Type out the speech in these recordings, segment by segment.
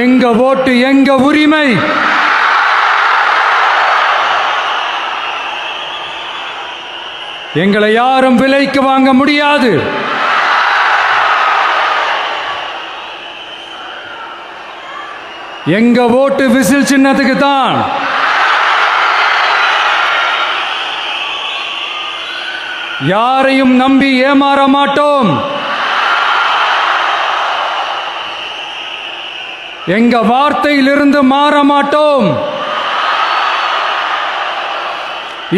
எங்க ஓட்டு எங்க உரிமை. எங்களை யாரும் விலைக்கு வாங்க முடியாது. எங்க ஓட்டு விசில் சின்னத்துக்கு தான். யாரையும் நம்பி ஏமாற மாட்டோம். எங்க வார்த்தையிலிருந்து மாற மாட்டோம்.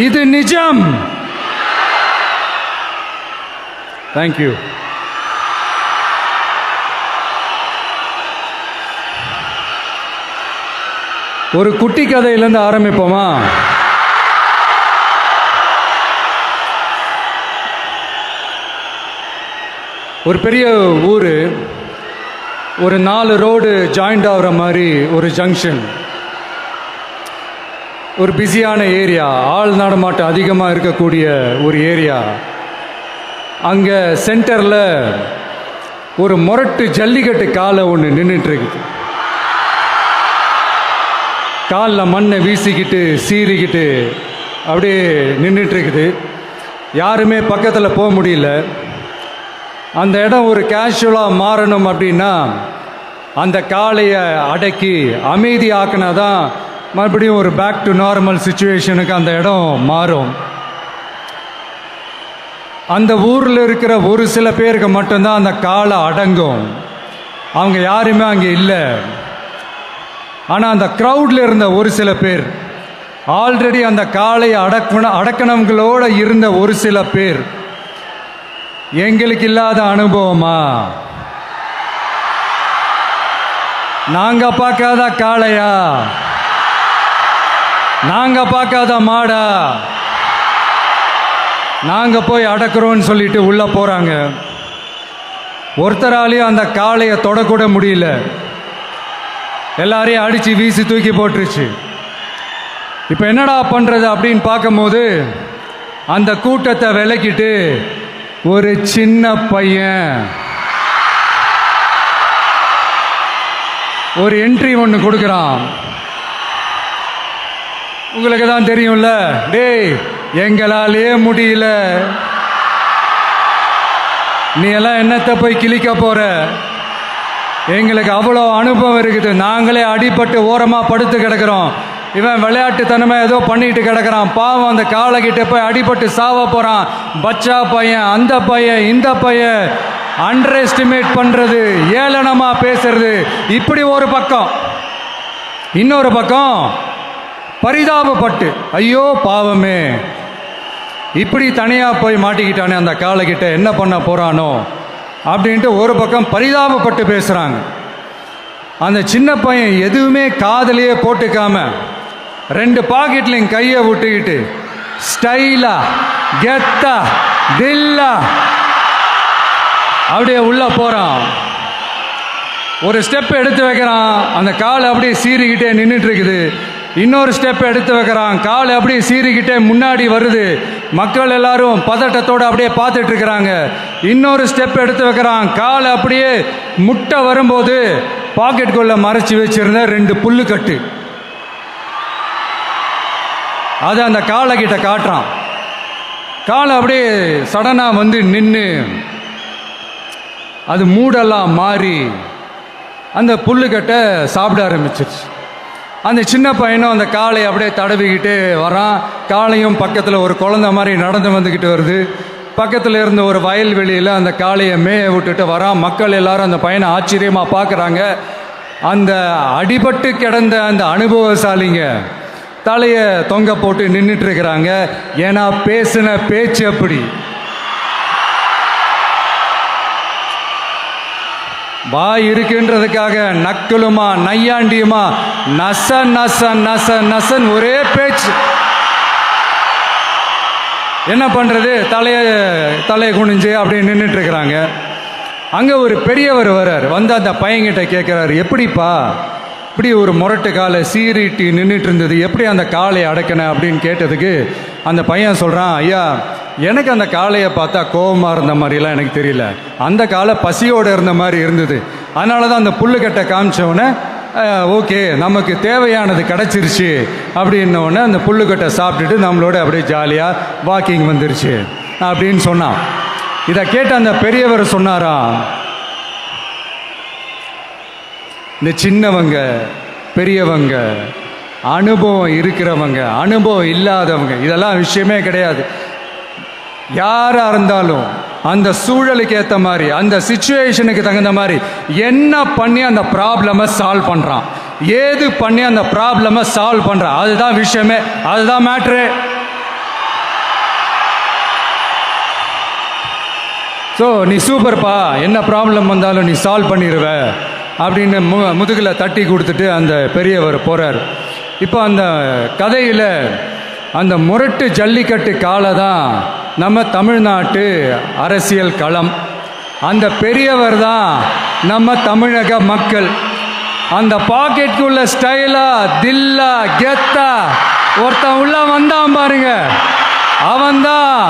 இது நிஜம். தேங்க்யூ. ஒரு குட்டி கதையிலிருந்து ஆரம்பிப்போமா? ஒரு பெரிய ஊர், ஒரு 4 ரோடு ஜாயிண்ட் ஆகிற மாதிரி ஒரு ஜங்ஷன், ஒரு பிஸியான ஏரியா, ஆள் நடமாட்டம் அதிகமாக இருக்கக்கூடிய ஒரு ஏரியா. அங்கே சென்டரில் ஒரு முரட்டு ஜல்லிக்கட்டு காலை ஒன்று நின்றுட்டுருக்குது. காலில் மண்ணை வீசிக்கிட்டு சீறிக்கிட்டு அப்படியே நின்றுட்டுருக்குது. யாருமே பக்கத்தில் போக முடியல. அந்த இடம் ஒரு கேஷுவலாக மாறணும் அப்படின்னா அந்த காளையை அடக்கி அமைதி ஆக்கினா தான் மறுபடியும் ஒரு பேக் டு நார்மல் சுச்சுவேஷனுக்கு அந்த இடம் மாறும். அந்த ஊரில் இருக்கிற ஒரு சில பேருக்கு மட்டும்தான் அந்த காளை அடங்கும். அவங்க யாருமே அங்கே இல்லை. ஆனால் அந்த க்ரௌடில் இருந்த ஒரு சில பேர், ஆல்ரெடி அந்த காளையை அடக்கணவங்களோடு இருந்த ஒரு சில பேர், எங்களுக்கு இல்லாத அனுபவமா? நாங்க பார்க்காத காளையா? நாங்க பார்க்காத மாடா? நாங்க போய் அடக்குறோன்னு சொல்லிட்டு உள்ள போறாங்க. ஒருத்தராலையும் அந்த காளையை தொடக்கூட முடியல. எல்லாரையும் அடிச்சு வீசி தூக்கி போட்டுருச்சு. இப்போ என்னடா பண்றது அப்படின்னு பார்க்கும்போது அந்த கூட்டத்தை விலக்கிட்டு ஒரு சின்ன பையன் ஒரு என்ட்ரி ஒன்று கொடுக்குறான். உங்களுக்கு தான் தெரியும்ல, டேய் எங்களாலே முடியல, நீ எல்லாம் என்னத்தை போய் கிழிக்க போற? எங்களுக்கு அவ்வளோ அனுபவம் இருக்குது. நாங்களே அடிபட்டு ஓரமாக படுத்து கிடக்கிறோம். இவன் விளையாட்டுத்தனமாக ஏதோ பண்ணிட்டு கிடக்கிறான். பாவம், அந்த காளைகிட்ட போய் அடிபட்டு சாவ போகிறான். பச்சா பையன், அந்த பையன், இந்த பையன், அண்டர் எஸ்டிமேட் பண்ணுறது, ஏளனமாக பேசுறது, இப்படி ஒரு பக்கம். இன்னொரு பக்கம் பரிதாபப்பட்டு, ஐயோ பாவமே, இப்படி தனியாக போய் மாட்டிக்கிட்டானே அந்த காளைகிட்ட, என்ன பண்ண போகிறானோ அப்படின்ட்டு ஒரு பக்கம் பரிதாபப்பட்டு பேசுகிறாங்க. அந்த சின்ன பையன் எதுவுமே காதலையே போட்டுக்காம 2 பாக்கெட்லையும் கையை விட்டுக்கிட்டு ஸ்டைலா கெத்தா தில்லா அப்படியே உள்ள போகிறான். ஒரு ஸ்டெப் எடுத்து வைக்கிறான். அந்த காலை அப்படியே சீறிக்கிட்டே நின்றுட்டு இருக்குது. இன்னொரு ஸ்டெப் எடுத்து வைக்கிறான். கால் அப்படியே சீறிக்கிட்டே முன்னாடி வருது. மக்கள் எல்லாரும் பதட்டத்தோடு அப்படியே பார்த்துட்டு இருக்கிறாங்க. இன்னொரு ஸ்டெப் எடுத்து வைக்கிறான். கால் அப்படியே முட்டை வரும்போது பாக்கெட்டுக்குள்ள மறைச்சி வச்சிருந்த 2 புல்லுக்கட்டு அதை அந்த காலை கிட்ட காட்டுறான். காலை அப்படியே சடனாக வந்து நின்று அது மூடெல்லாம் மாறி அந்த புல்லுக்கட்டை சாப்பிட ஆரம்பிச்சிருச்சு. அந்த சின்ன பையனும் அந்த காளை அப்படியே தடவிக்கிட்டே வரான். காளையும் பக்கத்தில் ஒரு குழந்தை மாதிரி நடந்து வந்துக்கிட்டு வருது. பக்கத்தில் இருந்த ஒரு வயல்வெளியில் அந்த காளையை மேய விட்டுட்டு வரான். மக்கள் எல்லாரும் அந்த பையனை ஆச்சரியமாக பார்க்குறாங்க. அந்த அடிபட்டு கிடந்த அந்த அனுபவசாலிங்க தலையை தொங்க போட்டு நின்றுட்டு இருக்கிறாங்க. ஏன்னா பேசின பேச்சு அப்படி. வாய் இருக்குன்றதுக்காக நக்கலுமா நையாண்டியுமா நச நச நச நசன் ஒரே பேச்சு. என்ன பண்ணுறது, தலையை குனிஞ்சு அப்படியே நின்றுட்டு இருக்கிறாங்க. அங்கே ஒரு பெரியவர் வர்றார். வந்து அந்த பையன்கிட்ட கேட்குறாரு, எப்படிப்பா இப்படி ஒரு முரட்டு காலை சீறிட்டு நின்றுட்டு இருந்தது, எப்படி அந்த காளையை அடக்கின அப்படின்னு கேட்டதுக்கு அந்த பையன் சொல்கிறான், ஐயா எனக்கு அந்த காளையை பார்த்தா கோபமாக இருந்த மாதிரிலாம் எனக்கு தெரியல, அந்த காலை பசியோடு இருந்த மாதிரி இருந்தது. அதனால தான் அந்த புல்லுக்கட்டை காமிச்சவொடனே ஓகே நமக்கு தேவையானது கிடச்சிருச்சு அப்படின்னோடனே அந்த புல்லுக்கட்டை சாப்பிட்டுட்டு நம்மளோட அப்படியே ஜாலியாக வாக்கிங் வந்துருச்சு அப்படின்னு சொன்னான். இதை கேட்ட அந்த பெரியவர் சொன்னாராம், இந்த சின்னவங்க பெரியவங்க அனுபவம் இருக்கிறவங்க அனுபவம் இல்லாதவங்க இதெல்லாம் விஷயமே கிடையாது. யாராக இருந்தாலும் அந்த சூழலுக்கு ஏற்ற மாதிரி அந்த சிச்சுவேஷனுக்கு தகுந்த மாதிரி என்ன பண்ணி அந்த ப்ராப்ளமை சால்வ் பண்ணுறான், ஏது பண்ணி அந்த ப்ராப்ளமை சால்வ் பண்ணுறான், அதுதான் விஷயமே, அதுதான் மேட்ரு. ஸோ நீ சூப்பர்ப்பா, என்ன ப்ராப்ளம் வந்தாலும் நீ சால்வ் பண்ணிடுவ அப்படின்னு முதுகில் தட்டி கொடுத்துட்டு அந்த பெரியவர் போகிறார். இப்போ அந்த கதையில் அந்த முரட்டு ஜல்லிக்கட்டு காலை தான் நம்ம தமிழ்நாட்டு அரசியல் களம். அந்த பெரியவர் தான் நம்ம தமிழக மக்கள். அந்த பாக்கெட்டுக்குள்ள ஸ்டைலா தில்லா கெத்தா ஒருத்தன் உள்ள வந்தான் பாருங்க, அவன்தான்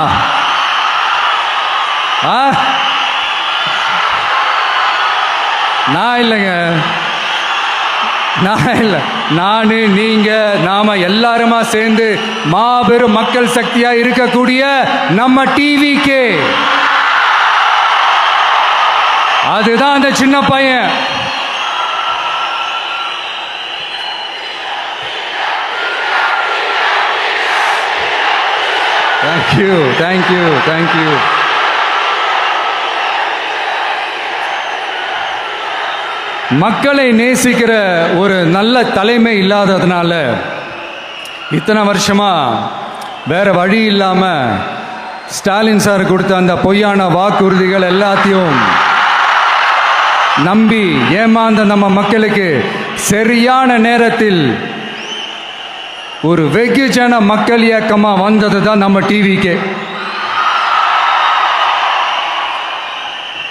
நான் இல்லைங்க, நான் இல்லை, நான் நீங்கள் நாம் எல்லாருமா சேர்ந்து மாபெரும் மக்கள் சக்தியாக இருக்கக்கூடிய நம்ம டிவிக்கு, அதுதான் அந்த சின்ன பையன். Thank you thank you thank you. மக்களை நேசிக்கிற ஒரு நல்ல தலைமை இல்லாததுனால இத்தனை வருஷமா வேற வழி இல்லாமல் ஸ்டாலின் சார் கொடுத்த அந்த பொய்யான வாக்குறுதிகள் எல்லாத்தையும் நம்பி ஏமாந்த நம்ம மக்களுக்கு சரியான நேரத்தில் ஒரு வெகுஜன மக்கள் இயக்கமாக வந்தது தான் நம்ம டிவிக்கு.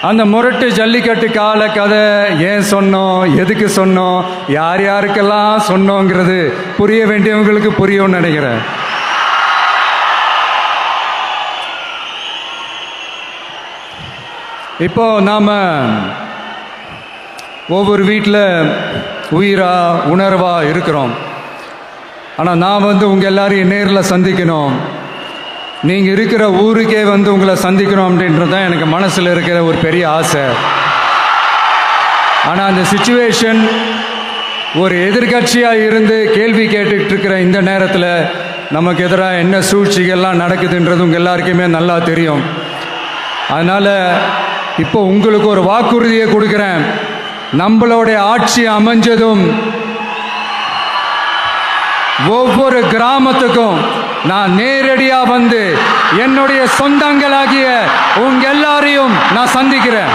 அந்த முரட்டு ஜல்லிக்கட்டு கால கதை ஏன் சொன்னோம், எதுக்கு சொன்னோம், யார் யாருக்கெல்லாம் சொன்னோங்கிறது புரிய வேண்டியவங்களுக்கு புரியும்னு நினைக்கிறேன். இப்போ நாம் ஒவ்வொரு வீட்டில் உயிரா உணர்வா இருக்கிறோம். ஆனால் நான் உங்கள் எல்லாரையும் நேரில் சந்திக்கணும், நீங்கள் இருக்கிற ஊருக்கே உங்களை சந்திக்கணும் அப்படின்றது தான் எனக்கு மனசில் இருக்கிற ஒரு பெரிய ஆசை. ஆனால் அந்த சிச்சுவேஷன் ஒரு எதிர்கட்சியாக இருந்து கேள்வி கேட்டுக்கிட்டு இருக்கிற இந்த நேரத்தில் நமக்கு எதிராக என்ன சூழ்ச்சிகள்லாம் நடக்குதுன்றது உங்கள் எல்லாருக்குமே நல்லா தெரியும். அதனால் இப்போ உங்களுக்கு ஒரு வாக்குறுதியை கொடுக்குறேன். நம்மளுடைய ஆட்சி அமைஞ்சதும் ஒவ்வொரு கிராமத்துக்கும் நான் நேரடியா என்னுடைய சொந்தங்களாகிய உங்க எல்லாரையும் நான் சந்திக்கிறேன்.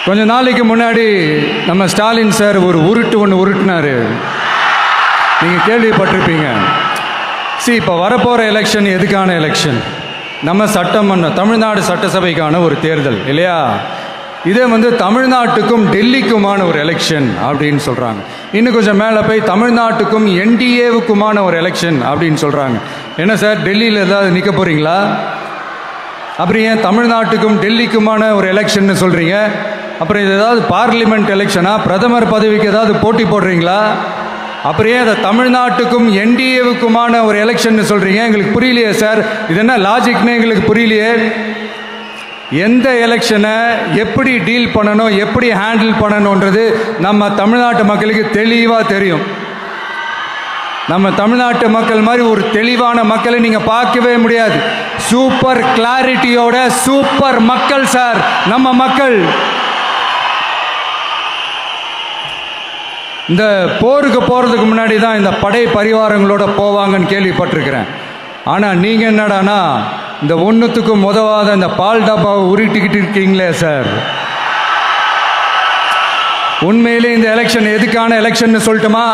கொஞ்ச நாளைக்கு முன்னாடி நம்ம ஸ்டாலின் சார் ஒரு ஒன்று உருட்டினாரு, நீங்க கேள்விப்பட்டிருப்பீங்க. இப்போ வரப்போற எலெக்ஷன் எதுக்கான எலெக்ஷன்? நம்ம சட்டமன்ற தமிழ்நாடு சட்டசபைக்கான ஒரு தேர்தல் இல்லையா? இதே தமிழ்நாட்டுக்கும் டெல்லிக்குமான ஒரு எலெக்ஷன் அப்படின்னு சொல்கிறாங்க. இன்னும் கொஞ்சம் மேலே போய் தமிழ்நாட்டுக்கும் என்டிஏவுக்குமான ஒரு எலெக்ஷன் அப்படின்னு சொல்கிறாங்க. என்ன சார், டெல்லியில் ஏதாவது நிற்க போகிறீங்களா? அப்புறம் ஏன் தமிழ்நாட்டுக்கும் டெல்லிக்குமான ஒரு எலெக்ஷன் சொல்கிறீங்க? அப்புறம் இது ஏதாவது பார்லிமெண்ட் எலெக்ஷனா? பிரதமர் பதவிக்கு ஏதாவது போட்டி போடுறீங்களா? அப்புறம் ஏன் அதை தமிழ்நாட்டுக்கும் என்டிஏவுக்குமான ஒரு எலெக்ஷன் சொல்கிறீங்க? எங்களுக்கு புரியலையே சார், இது என்ன லாஜிக்னு எங்களுக்கு புரியலையே. எந்த எலெக்ஷனை எப்படி டீல் பண்ணணும், எப்படி ஹேண்டில் பண்ணணுன்றது நம்ம தமிழ்நாட்டு மக்களுக்கு தெளிவாக தெரியும். நம்ம தமிழ்நாட்டு மக்கள் மாதிரி ஒரு தெளிவான மக்களை நீங்கள் பார்க்கவே முடியாது. சூப்பர் கிளாரிட்டியோட சூப்பர் மக்கள் சார் நம்ம மக்கள். இந்த போருக்கு போகிறதுக்கு முன்னாடி தான் இந்த படை பரிவாரங்களோட போவாங்கன்னு கேள்விப்பட்டிருக்கிறேன். ஆனால் நீங்கள் என்னடானா இந்த ஒன்றுத்துக்கும் உதவாத இந்த பால் டப்பாவை உருட்டிக்கிட்டு இருக்கீங்களே சார். உண்மையிலே இந்த எலெக்ஷன் எதுக்கான எலெக்ஷன் சொல்லட்டுமா?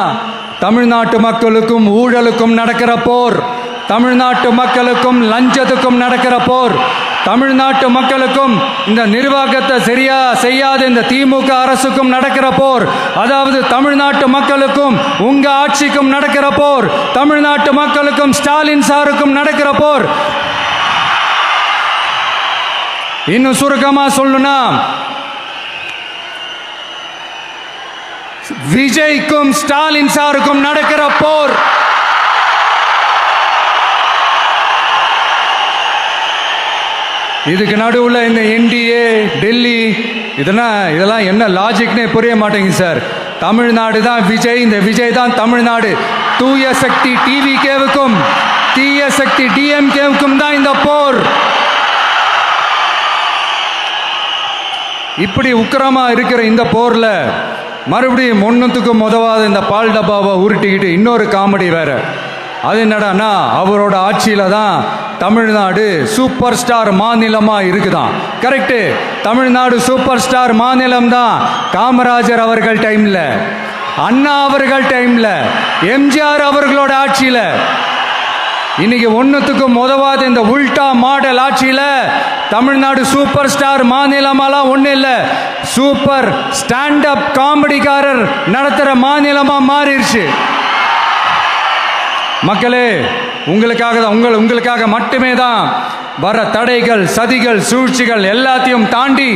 தமிழ்நாட்டு மக்களுக்கும் ஊழலுக்கும் நடக்கிற போர், தமிழ்நாட்டு மக்களுக்கும் லஞ்சத்துக்கும் நடக்கிற போர், தமிழ்நாட்டு மக்களுக்கும் இந்த நிர்வாகத்தை சரியா செய்யாத இந்த திமுக அரசுக்கும் நடக்கிற போர், அதாவது தமிழ்நாட்டு மக்களுக்கும் உங்க ஆட்சிக்கும் நடக்கிற போர், தமிழ்நாட்டு மக்களுக்கும் ஸ்டாலின் சாருக்கும் நடக்கிற போர். இன்னும் சுருக்கமா சொல்லணும்னா, விஜய்க்கும் ஸ்டாலின் சாருக்கும் நடக்கிற போர் இதுக்கு நடுவில் இந்த என்டிஏ டெல்லி இதெல்லாம் என்ன லாஜிக்னே புரிய மாட்டேங்குது சார். தமிழ்நாடு தான் விஜய், இந்த விஜய் தான் தமிழ்நாடு. தூய சக்தி டிவிகேவுக்கும் தீய சக்தி டிஎம்கேவுக்கும் தான் இந்த போர். இப்படி உக்கிரமா இருக்கிற இந்த போர்ல மறுபடியும் ஒன்றுத்துக்கும் உதவாத இந்த பால் டப்பாவை உருட்டிக்கிட்டு இன்னொரு காமெடி வேற. அது என்னடான்னா, அவரோட ஆட்சியில தான் தமிழ்நாடு சூப்பர் ஸ்டார் மாநிலமா இருக்குதான். கரெக்டு, தமிழ்நாடு சூப்பர் ஸ்டார் மாநிலம் தான். காமராஜர் அவர்கள் டைம்ல, அண்ணா அவர்கள் டைம்ல, எம்ஜிஆர் அவர்களோட ஆட்சியில. இன்னைக்கு ஒன்றுத்துக்கும் உதவாத இந்த உல்டா மாடல் ஆட்சியில தமிழ்நாடு சூப்பர் ஸ்டார் மாநிலமாலாம் ஒன்றும் இல்லை, சூப்பர் ஸ்டாண்ட் அப் காமெடிக்காரர் நடத்துகிற மாநிலமா மாறிடுச்சு. மக்களே, உங்களுக்காக மட்டுமே தான் வர தடைகள், சதிகள், சூழ்ச்சிகள் எல்லாத்தையும் தாண்டி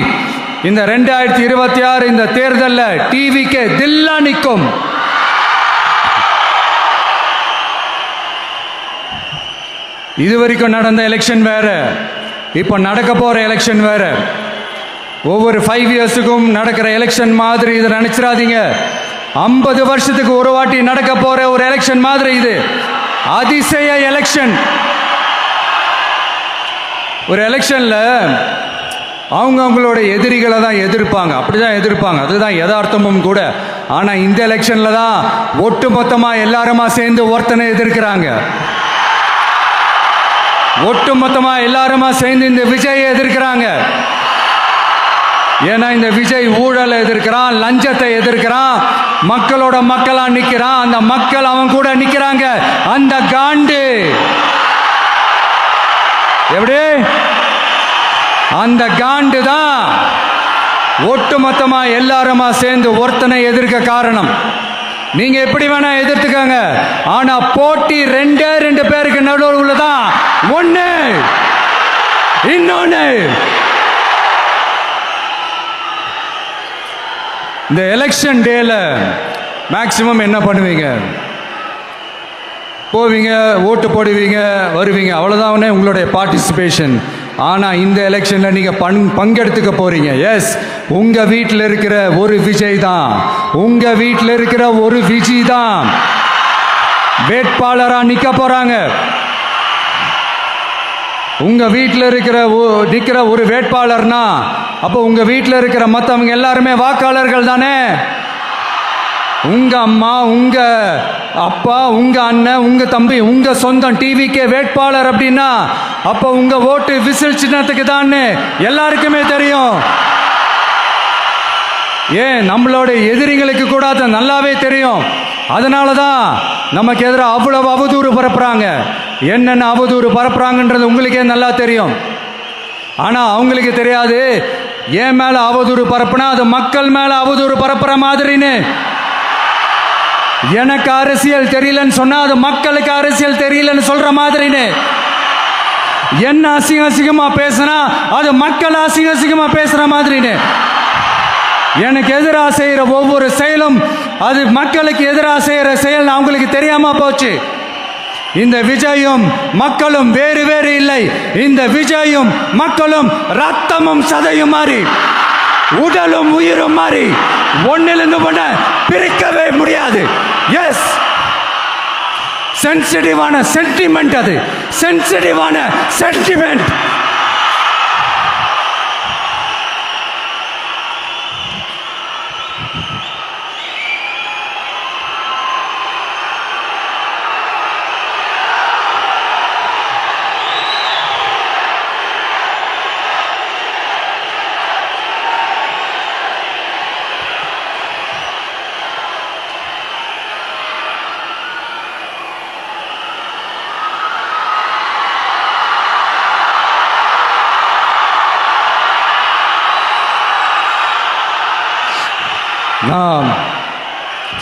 இந்த 2026 இந்த தேர்தலில் டிவிக்கு தில்லா நிற்கும். இதுவரைக்கும் நடந்த எலெக்ஷன் வேற, இப்போ நடக்க போற எலெக்ஷன் வேற. ஒவ்வொரு 5 இயர்ஸுக்கும் நடக்கிற எலெக்ஷன் மாதிரி இதை நினைச்சிடாதீங்க. 50 வருஷத்துக்கு ஒரு வாட்டி நடக்க போற ஒரு எலெக்ஷன் மாதிரி இது. அதிசய எலெக்ஷன். ஒரு எலெக்ஷன்ல அவங்களோட எதிரிகளை தான் எதிர்ப்பாங்க, அப்படிதான் எதிர்ப்பாங்க, அதுதான் யதார்த்தமும் கூட. ஆனா இந்த எலெக்ஷன்ல தான் ஒட்டுமொத்தமா எல்லாருமா சேர்ந்து ஒருத்தனை எதிர்க்கிறாங்க. ஒட்டுமொத்தமா எல்லாருமா சேர்ந்து இந்த விஜயை எதிர்க்கிறாங்க. ஏன்னா இந்த விஜய் ஊழலை எதிர்க்கிறான், லஞ்சத்தை எதிர்க்கிறான், மக்களோட மக்களா நிக்கிறான். அந்த மக்கள் அவன் கூட நிக்கிறாங்க. அந்த காண்டு எப்படி, அந்த காண்டு தான் ஒட்டுமொத்தமா எல்லாருமா சேர்ந்து ஒருத்தனை எதிர்க்க காரணம். நீங்க எப்படி வேணா எதிர்த்துக்காங்க, ஆனா போட்டி ரெண்டு பேருக்கு நடுவில் தான். ஒண்ணு இன்னொன்னு. இந்த எலெக்ஷன் டேல மேக்சிமம் என்ன பண்ணுவீங்க? போவீங்க, ஓட்டு போடுவீங்க, வருவீங்க, அவ்வளோதான் உங்களுடைய பார்ட்டிசிபேஷன். ஆனால் இந்த எலெக்ஷனில் நீங்கள் பங்கெடுத்துக்க போறீங்க. எஸ், உங்கள் வீட்டில் இருக்கிற ஒரு விஜய் தான், உங்கள் வீட்டில் இருக்கிற ஒரு விஜய் தான் வேட்பாளராக நிற்க போகிறாங்க. உங்க வீட்டில் நிற்கிற ஒரு வேட்பாளர்னா அப்போ உங்க வீட்டில் இருக்கிற மற்றவங்க எல்லாருமே வாக்காளர்கள் தானே. உங்க அம்மா, உங்க அப்பா, உங்க அண்ணன், உங்க தம்பி, உங்க சொந்தம் டிவிக்கே வேட்பாளர் அப்படின்னா அப்போ உங்க ஓட்டு விசில் சின்னத்துக்கு தான் எல்லாருக்குமே தெரியும். ஏன், நம்மளோட எதிரிகளுக்கு கூட அது நல்லாவே தெரியும். அதனால தான் நமக்கு எதிராக அவ்வளவு அவதூறு பரப்புறாங்க. என்னென்ன அவதூறு பரப்புறாங்கன்றது உங்களுக்கே நல்லா தெரியும். ஆனால் அவங்களுக்கு தெரியாது, ஏன் மேலே அவதூறு பரப்புனா அது மக்கள் மேலே அவதூறு பரப்புற மாதிரின்னு. எனக்கு அரசியல் தெரியலன்னு சொன்னா அது மக்களுக்கு அரசியல் தெரியலன்னு சொல்ற மாதிரின்னு. என்ன அசிங்கமா பேசுனா அது மக்கள் அசிங்கமா பேசுற மாதிரின்னு. எனக்கு எதிராக செய்கிற ஒவ்வொரு செயலும் அது மக்களுக்கு எதிராக செய்கிற செயல் அவங்களுக்கு தெரியாம போச்சு. இந்த விஜயும் மக்களும் வேறு வேறு இல்லை. இந்த விஜயும் மக்களும் ரத்தமும் சதையும் மாறி, உடலும் உயிரும் மாறி, ஒன்னிலிருந்து ஒன்ன பிரிக்கவே முடியாது. எஸ், சென்சிட்டிவான சென்டிமெண்ட், அது சென்சிட்டிவான சென்டிமெண்ட்.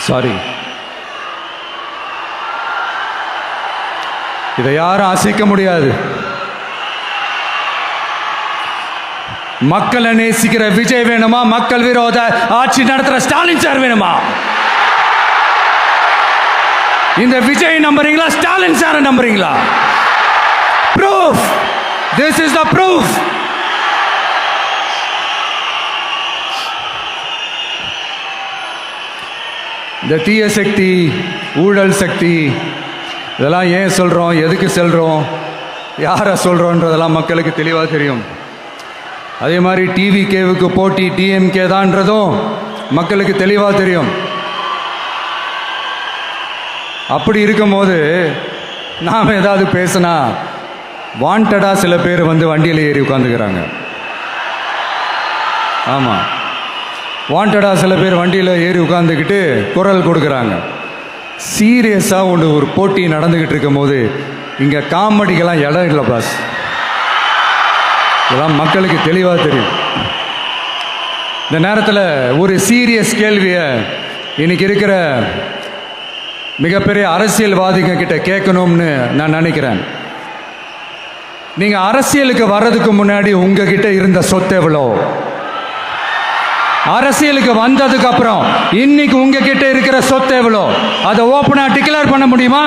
சாரி, இதை யாரும் அசைக்க முடியாது. மக்களை நேசிக்கிற விஜய் வேணுமா, மக்கள் விரோத ஆட்சி நடத்துற ஸ்டாலின் சார் வேணுமா? இந்த விஜய் நம்புறீங்களா, ஸ்டாலின் சார் நம்புறீங்களா? Proof, this is the proof. இந்த தீய சக்தி, ஊழல் சக்தி, இதெல்லாம் ஏன் சொல்கிறோம், எதுக்கு சொல்கிறோம், யாரை சொல்கிறோன்றதெல்லாம் மக்களுக்கு தெளிவாக தெரியும். அதே மாதிரி டிவிகேவுக்கு போட்டி டிஎம்கே தான்றதும் மக்களுக்கு தெளிவாக தெரியும். அப்படி இருக்கும்போது நாம் ஏதாவது பேசினா வாண்டடாக சில பேர் வந்து வண்டியில் ஏறி உட்காந்துக்கிறாங்க. ஆமாம், வாண்டடாக சில பேர் வண்டியில் ஏறி உட்காந்துக்கிட்டு குரல் கொடுக்குறாங்க. சீரியஸாக ஒரு போட்டி நடந்துக்கிட்டு இருக்கும் போது இங்கே காமெடிக்கெல்லாம் இடம் இல்லை பாஸ். இதெல்லாம் மக்களுக்கு தெளிவாக தெரியும். இந்த நேரத்தில் ஒரு சீரியஸ் கேள்வியை இன்னைக்கு இருக்கிற மிகப்பெரிய அரசியல்வாதிங்க கிட்ட கேட்கணும்னு நான் நினைக்கிறேன். நீங்கள் அரசியலுக்கு வர்றதுக்கு முன்னாடி உங்ககிட்ட இருந்த சொத்து எவ்வளோ? அரசியலுக்கு வந்ததுக்கு அப்புறம் இன்னைக்கு உங்ககிட்ட இருக்கிற சொத்து எவ்வளோ? அதை ஓப்பனாக டிக்ளேர் பண்ண முடியுமா?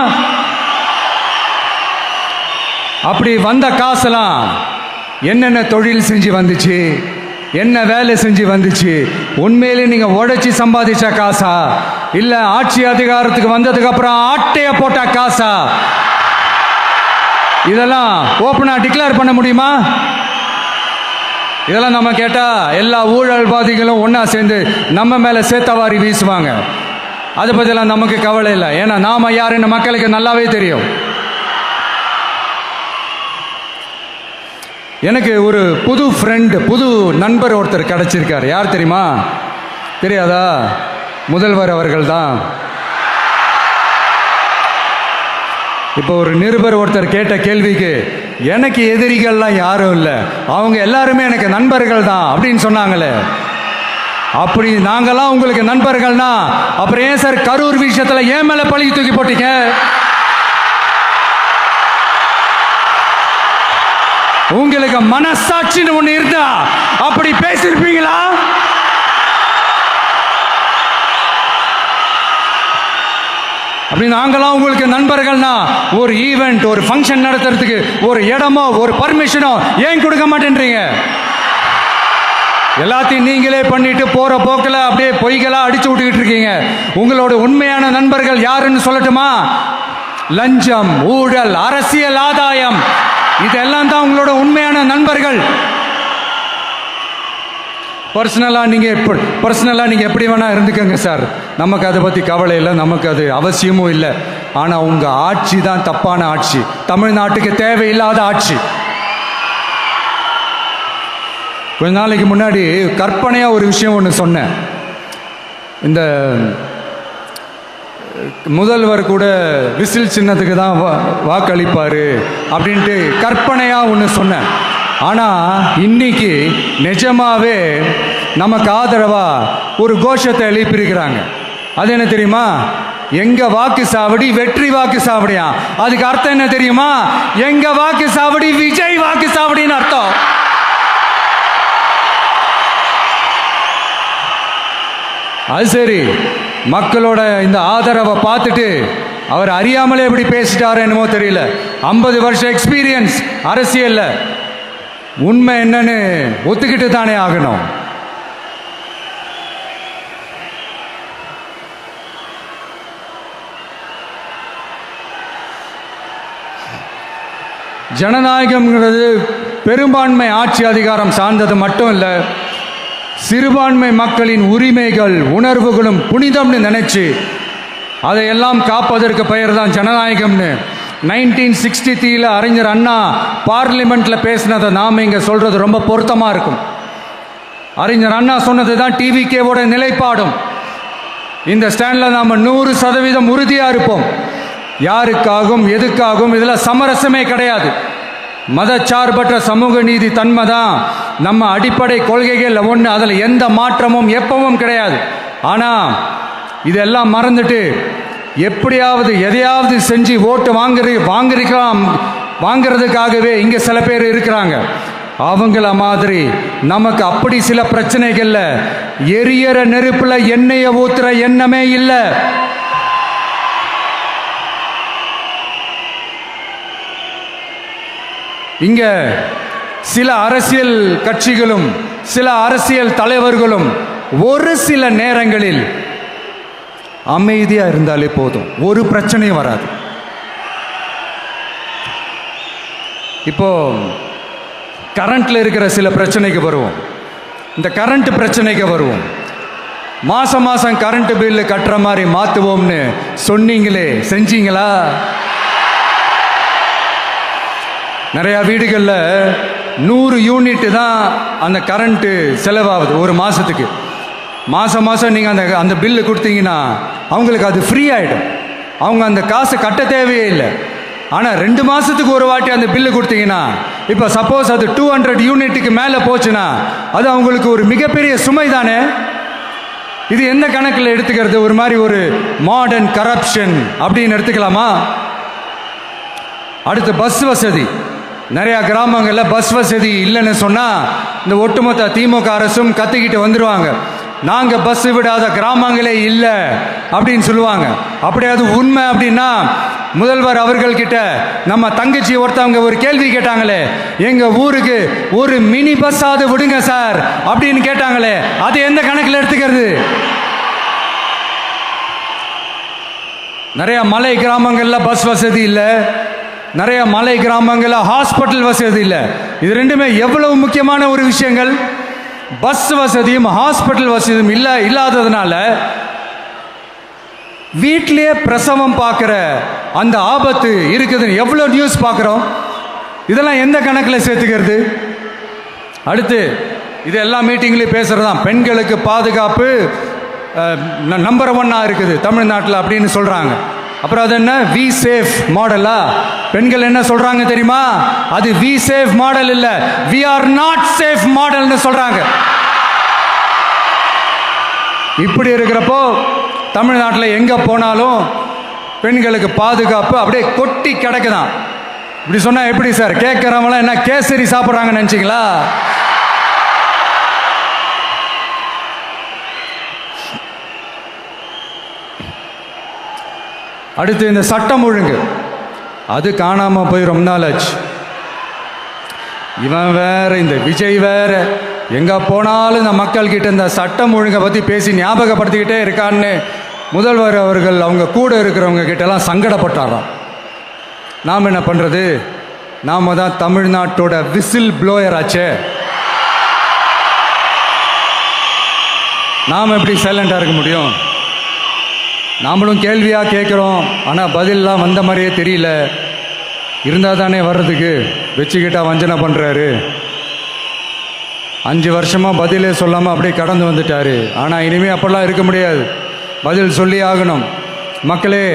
அப்படி வந்த காசெல்லாம் என்னென்ன தொழில் செஞ்சு வந்துச்சு, என்ன வேலை செஞ்சு வந்துச்சு, உண்மையிலே நீங்கள் உழைச்சி சம்பாதிச்ச காசா, இல்லை ஆட்சி அதிகாரத்துக்கு வந்ததுக்கு அப்புறம் ஆட்டையை போட்ட காசா? இதெல்லாம் ஓப்பனாக டிக்ளேர் பண்ண முடியுமா? இதெல்லாம் நம்ம கேட்டால் எல்லா ஊழல்வாதிகளும் ஒன்றா சேர்ந்து நம்ம மேலே சேத்தவாரி வீசுவாங்க. அதை பற்றிலாம் நமக்கு கவலை இல்லை. ஏன்னா நாம் யாருன்னு மக்களுக்கு நல்லாவே தெரியும். எனக்கு ஒரு புது ஃப்ரெண்டு, புது நண்பர் ஒருத்தர் கிடச்சிருக்கார். யார் தெரியுமா? தெரியாதா? முதல்வர் அவர்கள் தான். இப்போ ஒரு நிருபர் ஒருத்தர் கேட்ட கேள்விக்கு எனக்கு எதிரிகள்லாம் யாரும் இல்லை, அவங்க எல்லாருமே எனக்கு நண்பர்கள் தான் அப்படின்னு சொன்னாங்களே. அப்படி நாங்களாம் உங்களுக்கு நண்பர்கள்னா அப்புறம் ஏன் சார் கரூர் விஷயத்தில் ஏன் மேலே பழி தூக்கி போட்டீங்க? உங்களுக்கு மனசாட்சின்னு ஒன்று இருந்தா அப்படி பேசியிருப்பீங்களா? அப்படி நாங்களாம் உங்களுக்கு நண்பர்கள்னா ஒரு ஈவெண்ட், ஒரு ஃபங்க்ஷன் நடத்துறதுக்கு ஒரு இடமோ ஒரு பர்மிஷனோ ஏன் கொடுக்க மாட்டேன்றீங்க? எல்லாத்தையும் நீங்களே பண்ணிட்டு போற போக்கில் அப்படியே பொய்களா அடிச்சு விட்டுக்கிட்டு இருக்கீங்க. உங்களோட உண்மையான நண்பர்கள் யாருன்னு சொல்லட்டுமா? லஞ்சம், ஊழல், அரசியல் ஆதாயம், இதெல்லாம் தான் உங்களோட உண்மையான நண்பர்கள். பர்சனலாக நீங்கள் எப்படி வேணால் இருந்துக்கங்க சார், நமக்கு அதை பற்றி கவலை இல்லை, நமக்கு அது அவசியமும் இல்லை. ஆனால் உங்கள் ஆட்சி தான் தப்பான ஆட்சி, தமிழ்நாட்டுக்கு தேவையில்லாத ஆட்சி. கொஞ்ச நாளைக்கு முன்னாடி கற்பனையாக ஒரு விஷயம் ஒன்று சொன்னேன். இந்த முதல்வர் கூட விசில் சின்னத்துக்கு தான் வாக்களிப்பார் அப்படின்ட்டு கற்பனையாக ஒன்று சொன்னேன். ஆனால் இன்னைக்கு நிஜமாவே நமக்கு ஆதரவாக ஒரு கோஷத்தை எழுப்பியிருக்கிறாங்க. அது என்ன தெரியுமா? எங்க வாக்கு சாவடி வெற்றி வாக்கு சாவடியா. அதுக்கு அர்த்தம் என்ன தெரியுமா? எங்க வாக்கு சாவடி விஜய் வாக்கு சாவடின்னு அர்த்தம். அது சரி, மக்களோட இந்த ஆதரவை பார்த்துட்டு அவர் அறியாமலே எப்படி பேசிட்டாரு என்னமோ தெரியல. 50 வருஷம் எக்ஸ்பீரியன்ஸ் அரசியல்ல, உண்மை என்னன்னு ஒத்துக்கிட்டு தானே ஆகணும். ஜனநாயகம்ங்கிறது பெரும்பான்மை ஆட்சி அதிகாரம் சார்ந்தது மட்டும் இல்லை, சிறுபான்மை மக்களின் உரிமைகள் உணர்வுகளும் புனிதம்னு நினைச்சு அதையெல்லாம் காப்பதற்கு பெயர் தான் ஜனநாயகம்னு 1963 அறிஞர் அண்ணா பார்லிமெண்ட்ல பேசினதை நாம் இங்கே சொல்றது ரொம்ப பொருத்தமாக இருக்கும். அறிஞர் அண்ணா சொன்னது தான் டிவிகேவோட நிலைப்பாடும். இந்த ஸ்டாண்டில் நாம் 100% உறுதியாக இருப்போம். யாருக்காகவும் எதுக்காகவும் இதில் சமரசமே கிடையாது. மதச்சார்பற்ற சமூக நீதி தன்மை தான் நம்ம அடிப்படை கொள்கைகள் ஒன்று, அதில் எந்த மாற்றமும் எப்பவும் கிடையாது. ஆனால் இதெல்லாம் மறந்துட்டு எப்படியாவது எதையாவது செஞ்சு ஓட்டு வாங்குறதுக்காகவே இங்கே சில பேர் இருக்கிறாங்க. அவங்கள மாதிரி நமக்கு அப்படி சில பிரச்சனைகள்ல எரியற நெருப்புல எண்ணெயை ஊத்துற எண்ணமே இல்லை. இங்க சில அரசியல் கட்சிகளும் சில அரசியல் தலைவர்களும் ஒரு சில நேரங்களில் அமைதியா இருந்தாலே போதும், ஒரு பிரச்சனையும் வராது. இப்போ கரண்ட்ல இருக்கிற சில பிரச்சனைக்கு வருவோம். இந்த கரண்ட் பிரச்சனைக்கு வருவோம். மாசம் மாசம் கரண்ட் பில்லு கட்டுற மாதிரி மாத்துவோம்னு சொன்னீங்களே, செஞ்சீங்களா? நிறைய வீடுகளில் 100 யூனிட் தான் அந்த கரண்ட்டு செலவாகுது ஒரு மாதத்துக்கு. மாதம் மாதம் நீங்கள் அந்த பில்லு கொடுத்தீங்கன்னா அவங்களுக்கு அது ஃப்ரீ ஆகிடும். அவங்க அந்த காசு கட்ட தேவையே இல்லை. ஆனால் 2 மாதத்துக்கு ஒரு வாட்டி அந்த பில்லு கொடுத்தீங்கன்னா, இப்போ சப்போஸ் அது 200 யூனிட்டுக்கு மேலே போச்சுன்னா அது அவங்களுக்கு ஒரு மிகப்பெரிய சுமை தானே. இது எந்த கணக்கில் எடுத்துக்கிறது? ஒரு மாதிரி ஒரு மாடர்ன் கரப்ஷன் அப்படின்னு எடுத்துக்கலாமா? அடுத்து பஸ் வசதி. நிறையா கிராமங்களில் பஸ் வசதி இல்லைன்னு சொன்னால் இந்த ஒட்டுமொத்த திமுக அரசும் கத்திக்கிட்டு வந்துடுவாங்க. நாங்கள் பஸ் விடாத கிராமங்களே இல்லை அப்படின்னு சொல்லுவாங்க. அப்படியாவது உண்மை அப்படின்னா முதல்வர் அவர்கள்கிட்ட நம்ம தங்கச்சி ஒருத்தவங்க ஒரு கேள்வி கேட்டாங்களே, எங்கள் ஊருக்கு ஒரு மினி பஸ்ஸாவது விடுங்க சார் அப்படின்னு கேட்டாங்களே, அது எந்த கணக்கில் எடுத்துக்கிறது? நிறைய மலை கிராமங்களில் பஸ் வசதி இல்லை, நிறைய மலை கிராமங்களில் ஹாஸ்பிட்டல் வசதி இல்லை. இது ரெண்டுமே எவ்வளவு முக்கியமான ஒரு விஷயங்கள். பஸ் வசதியும் ஹாஸ்பிட்டல் வசதியும் இல்லாததுனால வீட்டிலேயே பிரசவம் பார்க்குற அந்த ஆபத்து இருக்குதுன்னு எவ்வளோ நியூஸ் பார்க்குறோம். இதெல்லாம் எந்த கணக்கில் சேர்த்துக்கிறது? அடுத்து இது எல்லா மீட்டிங்லேயும் பேசுகிறது தான், பெண்களுக்கு பாதுகாப்பு நம்பர் 1 இருக்குது தமிழ்நாட்டில் அப்படின்னு சொல்கிறாங்க. அப்புறம் அது என்ன, வி சேஃப் மாடலா? பெண்கள் என்ன சொல்றாங்க தெரியுமா? அது வி சேஃப் மாடல் இல்ல, வி ஆர் நாட் சேஃப் மாடல்னு சொல்றாங்க. இப்படி இருக்கிறப்போ தமிழ்நாட்டில் எங்க போனாலும் பெண்களுக்கு பாதுகாப்பு அப்படியே கொட்டி கிடக்குதான். இப்படி சொன்னா எப்படி சார்? கேட்கறவங்களாம் என்ன கேசரி சாப்பிட்றாங்கன்னு நினைச்சிங்களா? அடுத்து இந்த சட்டம் ஒழுங்கு, அது காணாம போய் ரொம்ப நாள் ஆச்சு. இவன் வேற, இந்த விஜய் வேற, எங்க போனாலும் இந்த மக்கள் கிட்ட இந்த சட்டம் ஒழுங்கை பத்தி பேசி ஞாபகப்படுத்திக்கிட்டே இருக்கான்னு முதல்வர் அவர்கள் அவங்க கூட இருக்கிறவங்க கிட்டலாம் சங்கடப்பட்டாராம். நாம் என்ன பண்றது? நாம தான் தமிழ்நாட்டோட விசில் ப்ளோயர் ஆச்சே. நாம் எப்படி சைலண்டா இருக்க முடியும்? நாமளும் கேள்வியாக கேட்குறோம், ஆனால் பதிலெலாம் வந்த மாதிரியே தெரியல. இருந்தால் தானே வர்றதுக்கு, வச்சுக்கிட்டா வஞ்சனை பண்ணுறாரு. 5 வருஷமாக பதிலே சொல்லாமல் அப்படியே கடந்து வந்துட்டார். ஆனால் இனிமேல் அப்படிலாம் இருக்க முடியாது, பதில் சொல்லி ஆகணும். மக்களே,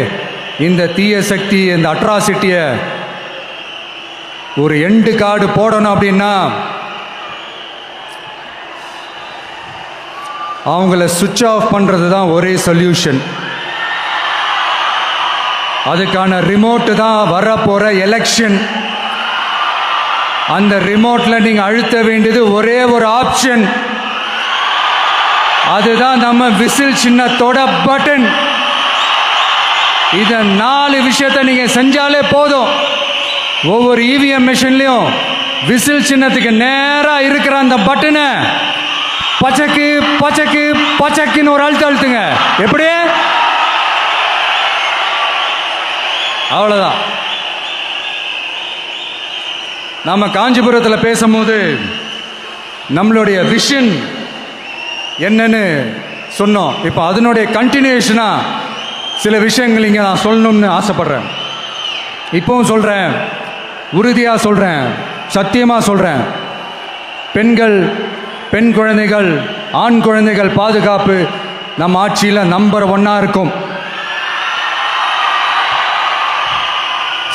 இந்த தீய சக்தி, இந்த அட்ராசிட்டியை ஒரு எண்டு கார்டு போடணும் அப்படின்னா அவங்கள சுவிட்ச் ஆஃப் பண்ணுறது தான் ஒரே சொல்யூஷன். அதுக்கான ரிமோட்டு தான் வரப்போகிற எலெக்ஷன். அந்த ரிமோட்டில் நீங்கள் அழுத்த வேண்டியது ஒரே ஒரு ஆப்ஷன், அதுதான் நம்ம விசில் சின்னத்தோட பட்டன். இதை 4 விஷயத்தை நீங்கள் செஞ்சாலே போதும். ஒவ்வொரு இவிஎம் மிஷின்லையும் விசில் சின்னத்துக்கு நேராக இருக்கிற அந்த பட்டனை பச்சக்கு பச்சக்கு பச்சக்குன்னு ஒரு அழுத்துங்க. எப்படி? அவ்வளோதான். நாம் காஞ்சிபுரத்தில் பேசும்போது நம்மளுடைய விஷன் என்னன்னு சொன்னோம். இப்போ அதனுடைய கண்டினியூஷனாக சில விஷயங்கள் இங்கே நான் சொல்லணும்னு ஆசைப்படுறேன். இப்போவும் சொல்கிறேன், உறுதியாக சொல்கிறேன், சத்தியமாக சொல்கிறேன். பெண்கள், பெண் குழந்தைகள், ஆண் குழந்தைகள் பாதுகாப்பு நம்ம ஆட்சியில் நம்பர் 1 இருக்கும்.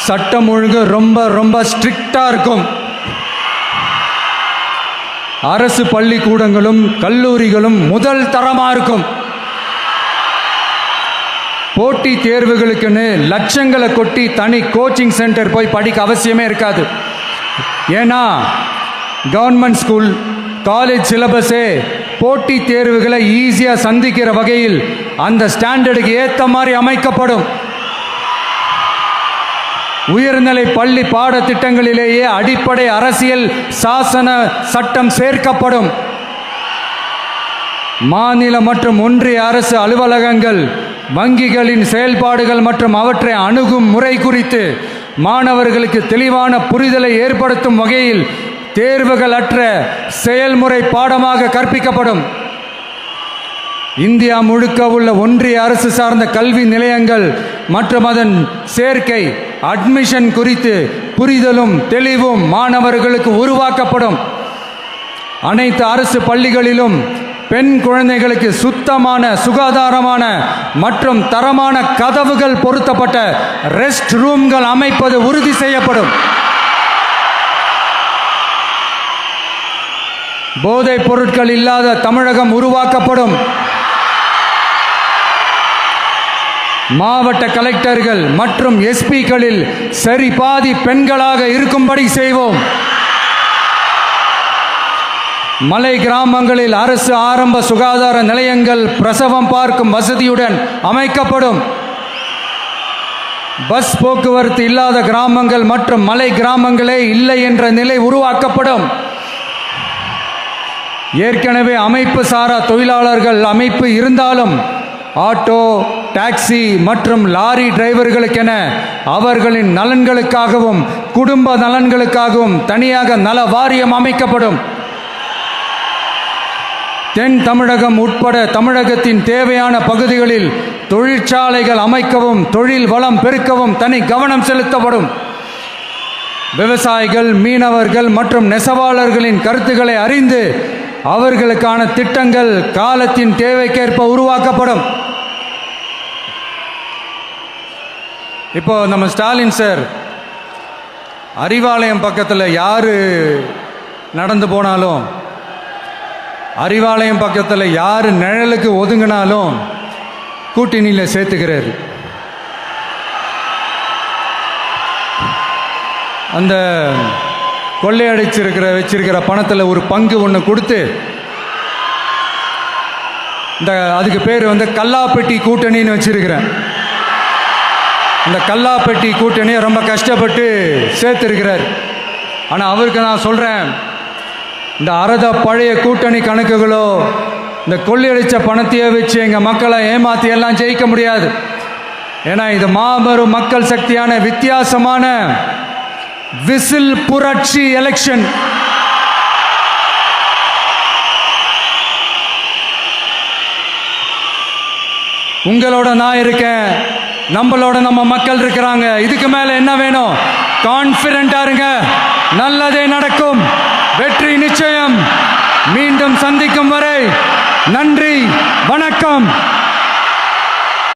சட்டம் ஒழுங்கு ரொம்ப ரொம்ப ஸ்ட்ரிக்டா இருக்கும். அரசு பள்ளிக்கூடங்களும் கல்லூரிகளும் முதல் தரமா இருக்கும். போட்டி தேர்வுகளுக்குன்னு லட்சங்களை கொட்டி தனி கோச்சிங் சென்டர் போய் படிக்க அவசியமே இருக்காது. ஏன்னா கவர்மெண்ட் ஸ்கூல் காலேஜ் சிலபஸே போட்டித் தேர்வுகளை ஈஸியாக சந்திக்கிற வகையில் அந்த ஸ்டாண்டர்டுக்கு ஏற்ற மாதிரி அமைக்கப்படும். உயர்நிலை பள்ளி பாடத்திட்டங்களிலேயே அடிப்படை அரசியல் சாசன சட்டம் சேர்க்கப்படும். மாநில மற்றும் ஒன்றிய அரசு அலுவலகங்கள் வங்கிகளின் செயல்பாடுகள் மற்றும் அவற்றை அணுகும் முறை குறித்து மாணவர்களுக்கு தெளிவான புரிதலை ஏற்படுத்தும் வகையில் தேர்வுகள் அற்ற செயல்முறை பாடமாக கற்பிக்கப்படும். இந்தியா முழுக்க உள்ள ஒன்றிய அரசு சார்ந்த கல்வி நிலையங்கள் மற்றும் அதன் சேர்க்கை அட்மிஷன் குறித்து புரிதலும் தெளிவும் மாணவர்களுக்கு உருவாக்கப்படும். அனைத்து அரசு பள்ளிகளிலும் பெண் குழந்தைகளுக்கு சுத்தமான, சுகாதாரமான மற்றும் தரமான கதவுகள் பொருத்தப்பட்ட ரெஸ்ட் ரூம்கள் அமைப்பது உறுதி செய்யப்படும். போதைப் பொருட்கள் இல்லாத தமிழகம் உருவாக்கப்படும். மாவட்ட கலெக்டர்கள் மற்றும் எஸ்பிக்களில் சரி பாதி பெண்களாக இருக்கும்படி செய்வோம். மலை கிராமங்களில் அரசு ஆரம்ப சுகாதார நிலையங்கள் பிரசவம் பார்க்கும் வசதியுடன் அமைக்கப்படும். பஸ் போக்குவரத்து இல்லாத கிராமங்கள் மற்றும் மலை கிராமங்களே இல்லை என்ற நிலை உருவாக்கப்படும். ஏற்கனவே அமைப்பு சாரா தொழிலாளர்கள் அமைப்பு இருந்தாலும் ஆட்டோ, டாக்ஸி மற்றும் லாரி டிரைவர்களுக்கென அவர்களின் நலன்களுக்காகவும் குடும்ப நலன்களுக்காகவும் தனியாக நல வாரியம் அமைக்கப்படும். தென் தமிழகம் உட்பட தமிழகத்தின் தேவையான பகுதிகளில் தொழிற்சாலைகள் அமைக்கவும் தொழில் வளம் பெருக்கவும் தனி கவனம் செலுத்தப்படும். விவசாயிகள், மீனவர்கள் மற்றும் நெசவாளர்களின் கருத்துக்களை அறிந்து அவர்களுக்கான திட்டங்கள் காலத்தின் தேவைக்கேற்ப உருவாக்கப்படும். இப்போ நம்ம ஸ்டாலின் சார் அறிவாலயம் பக்கத்தில் யார் நடந்து போனாலும், அறிவாலயம் பக்கத்தில் யார் நிழலுக்கு ஒதுங்கினாலும் கூட்டணியில் சேர்த்துக்கிறார். அந்த வச்சிருக்கிற பணத்தில் ஒரு பங்கு ஒன்று கொடுத்து அதுக்கு பேர் கல்லாப்பெட்டி கூட்டணின்னு வச்சிருக்கிறேன். இந்த கல்லாப்பெட்டி கூட்டணியை ரொம்ப கஷ்டப்பட்டு சேர்த்துருக்கிறார். ஆனால் அவருக்கு நான் சொல்கிறேன், இந்த அறத பழைய கூட்டணி கணக்குகளோ இந்த கொள்ளையடிச்ச பணத்தையே வச்சு எங்கள் மக்களை ஏமாற்றி எல்லாம் ஜெயிக்க முடியாது. ஏன்னா இது மாபெரும் மக்கள் சக்தியான வித்தியாசமான விசில் புரட்சி எலெக்ஷன். உங்களோட நான் இருக்கேன், நம்மளோட நம்ம மக்கள் இருக்கிறாங்க. இதுக்கு மேல என்ன வேணும்? கான்ஃபிடென்ட்டா இருங்க, நல்லதே நடக்கும், வெற்றி நிச்சயம். மீண்டும் சந்திக்கும் வரை நன்றி, வணக்கம்.